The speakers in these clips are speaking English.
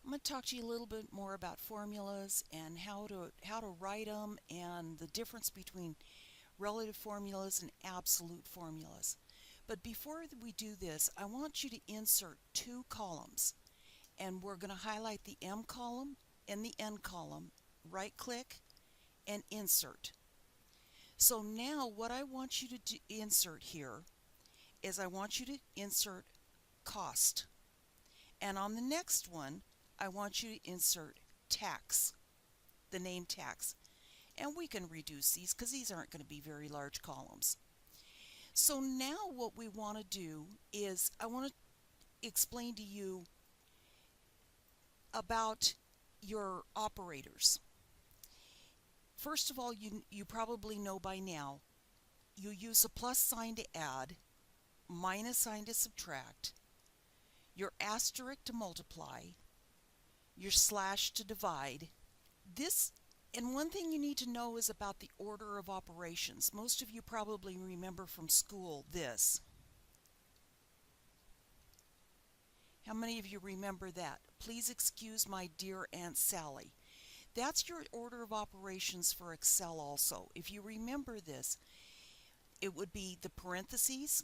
I'm going to talk to you a little bit more about formulas and how to write them and the difference between relative formulas and absolute formulas. But before we do this, I want you to insert two columns, and we're going to highlight the M column and the N column, right click and insert. So now what I want you to insert here is I want you to insert cost. And on the next one, I want you to insert tax, the name tax. And we can reduce these because these aren't going to be very large columns. So now what we want to do is I want to explain to you about your operators. First of all, you probably know by now, you use a plus sign to add, minus sign to subtract, your asterisk to multiply, your slash to divide. And one thing you need to know is about the order of operations. Most of you probably remember from school this. How many of you remember that? Please excuse my dear Aunt Sally. That's your order of operations for Excel also. If you remember this, it would be the parentheses,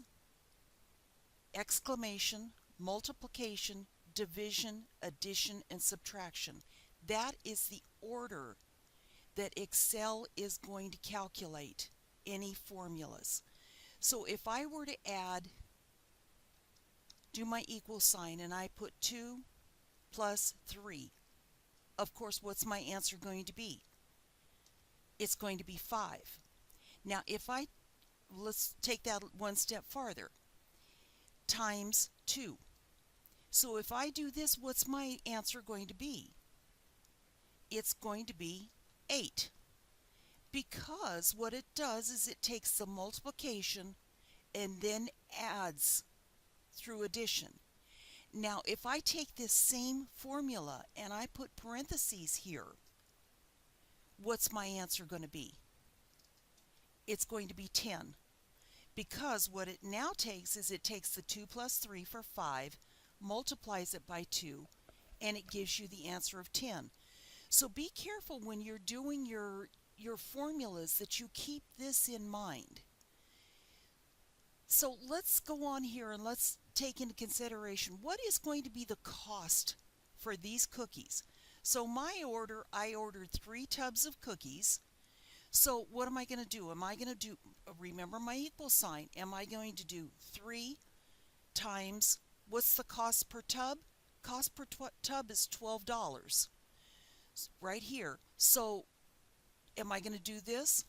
exclamation, multiplication, division, addition, and subtraction. That is the order that Excel is going to calculate any formulas. So if I were to do my equal sign, and I put 2 plus 3, of course, what's my answer going to be? It's going to be 5. Now, let's take that one step farther. Times 2. So if I do this, what's my answer going to be? It's going to be 8. Because what it does is it takes the multiplication and then adds through addition. Now, if I take this same formula and I put parentheses here, what's my answer going to be? It's going to be 10. Because what it now takes is it takes the 2 plus 3 for 5, multiplies it by 2, and it gives you the answer of 10. So be careful when you're doing your formulas that you keep this in mind. So let's go on here and let's take into consideration what is going to be the cost for these cookies. So I ordered 3 tubs of cookies. So what am I going to do? Remember my equal sign, am I going to do 3 times, what's the cost per tub? Cost per tub is $12 right here. So am I going to do this?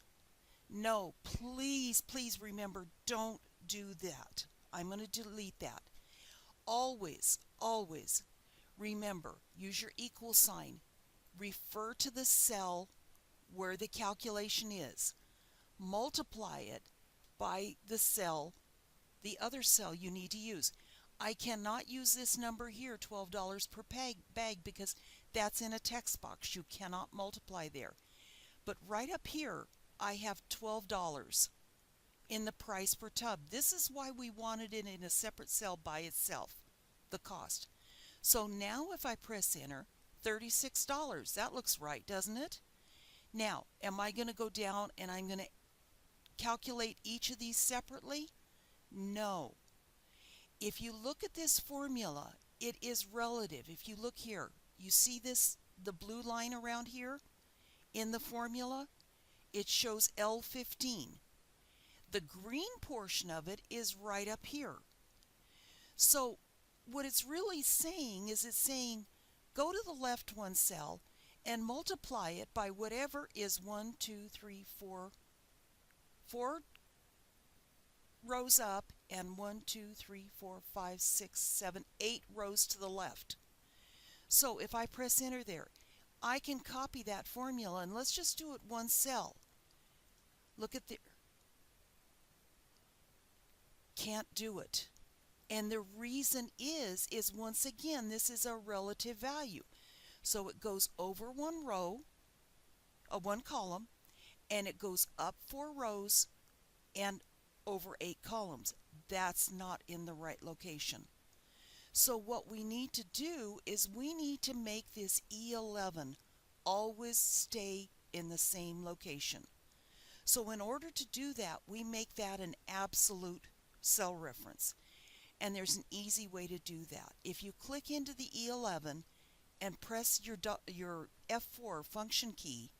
No, please remember, don't do that. I'm going to delete that. Always remember, use your equal sign. Refer to the cell where the calculation is. Multiply it by the other cell you need to use. I cannot use this number here, $12 per bag, because that's in a text box. You cannot multiply there. But right up here, I have $12 in the price per tub. This is why we wanted it in a separate cell by itself, the cost. So now if I press enter, $36. That looks right, doesn't it? Now, am I going to go down and I'm going to calculate each of these separately? No. If you look at this formula, it is relative. If you look here, you see the blue line around here in the formula? It shows L15. The green portion of it is right up here. So what it's really saying is it's saying go to the left one cell and multiply it by whatever is 1, 2, 3, 4 rows up, and 1, 2, 3, 4, 5, 6, 7, 8 rows to the left. So if I press enter there, I can copy that formula, and let's just do it one cell. Look at there. Can't do it. And the reason is once again, this is a relative value. So it goes over one row, one column, and it goes up 4 rows and over 8 columns. That's not in the right location. So what we need to do is we need to make this E11 always stay in the same location. So in order to do that, we make that an absolute cell reference. And there's an easy way to do that. If you click into the E11 and press your F4 function key,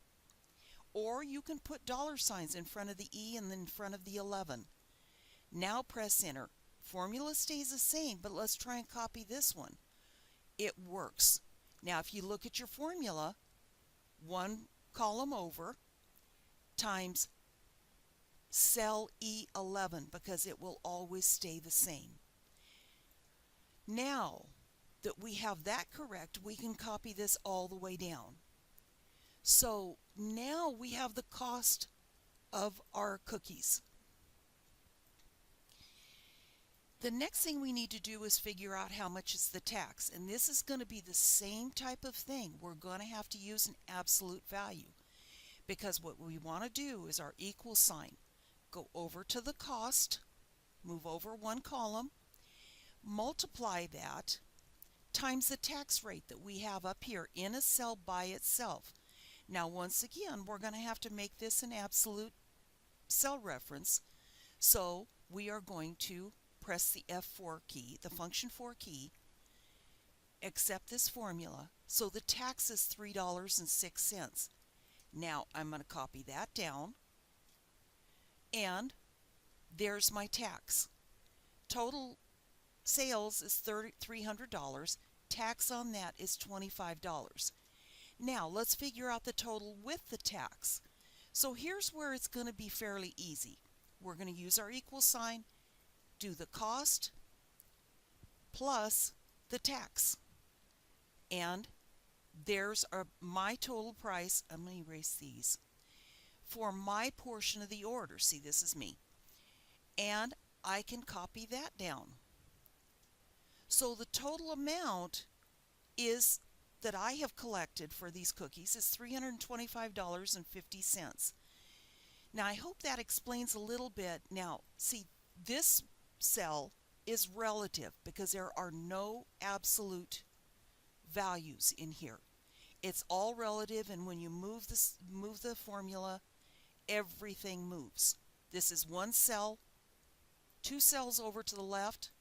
or you can put dollar signs in front of the E and then in front of the 11. Now press enter. Formula stays the same, but let's try and copy this one. It works. Now if you look at your formula, one column over times cell E11, because it will always stay the same. Now that we have that correct, we can copy this all the way down. So now we have the cost of our cookies. The next thing we need to do is figure out how much is the tax. And this is going to be the same type of thing. We're going to have to use an absolute value, because what we want to do is our equal sign. Go over to the cost, move over one column, multiply that times the tax rate that we have up here in a cell by itself. Now once again, we're going to have to make this an absolute cell reference. So we are going to press the F4 key, the function 4 key, accept this formula. So the tax is $3.06. Now I'm going to copy that down, and there's my tax. Total sales is $300. Tax on that is $25. Now let's figure out the total with the tax. So here's where it's going to be fairly easy. We're going to use our equal sign, do the cost plus the tax. And there's my total price. I'm going to erase these. For my portion of the order, see, this is me. And I can copy that down. So the total amount is that I have collected for these cookies is $325.50. Now I hope that explains a little bit. Now see, this cell is relative because there are no absolute values in here. It's all relative, and when you move the formula, everything moves. This is one cell, two cells over to the left,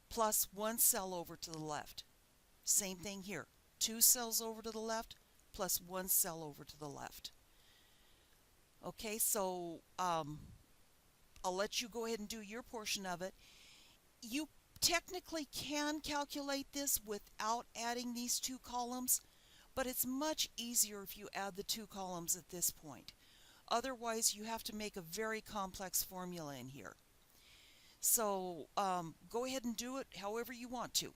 plus one cell over to the left. Same thing here. Two cells over to the left, plus one cell over to the left. Okay, so I'll let you go ahead and do your portion of it. You technically can calculate this without adding these two columns, but it's much easier if you add the two columns at this point. Otherwise, you have to make a very complex formula in here. So go ahead and do it however you want to.